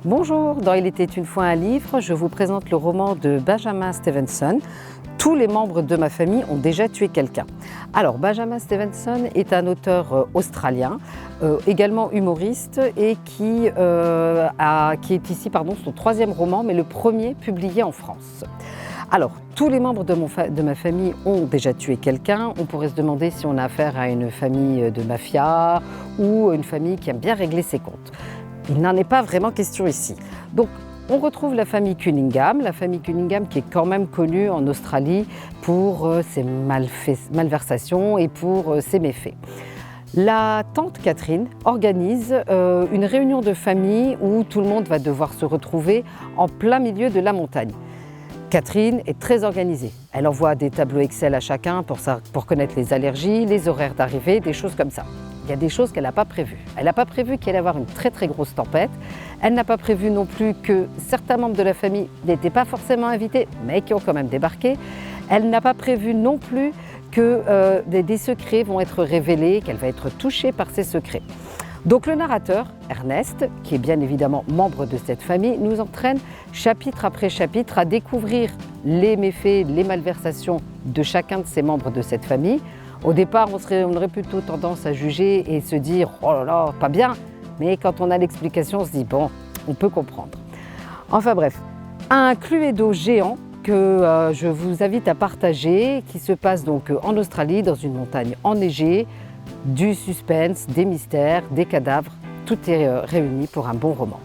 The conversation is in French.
Bonjour, dans Il était une fois un livre, je vous présente le roman de Benjamin Stevenson. Tous les membres de ma famille ont déjà tué quelqu'un. Alors, Benjamin Stevenson est un auteur australien, également humoriste et qui est ici son troisième roman, mais le premier publié en France. Alors, tous les membres de ma famille ont déjà tué quelqu'un. On pourrait se demander si on a affaire à une famille de mafia ou une famille qui aime bien régler ses comptes. Il n'en est pas vraiment question ici. Donc, on retrouve la famille Cunningham qui est quand même connue en Australie pour ses malversations et pour ses méfaits. La tante Catherine organise une réunion de famille où tout le monde va devoir se retrouver en plein milieu de la montagne. Catherine est très organisée. Elle envoie des tableaux Excel à chacun pour connaître les allergies, les horaires d'arrivée, des choses comme ça. Il y a des choses qu'elle n'a pas prévues. Elle n'a pas prévu qu'il allait y avoir une très très grosse tempête. Elle n'a pas prévu non plus que certains membres de la famille n'étaient pas forcément invités, mais qui ont quand même débarqué. Elle n'a pas prévu non plus que des secrets vont être révélés, qu'elle va être touchée par ces secrets. Donc le narrateur, Ernest, qui est bien évidemment membre de cette famille, nous entraîne chapitre après chapitre à découvrir les méfaits, les malversations de chacun de ces membres de cette famille. Au départ, on aurait plutôt tendance à juger et se dire « oh là là, pas bien », mais quand on a l'explication, on se dit « bon, on peut comprendre ». Enfin bref, un Cluedo géant que je vous invite à partager, qui se passe donc en Australie, dans une montagne enneigée, du suspense, des mystères, des cadavres, tout est réuni pour un bon roman.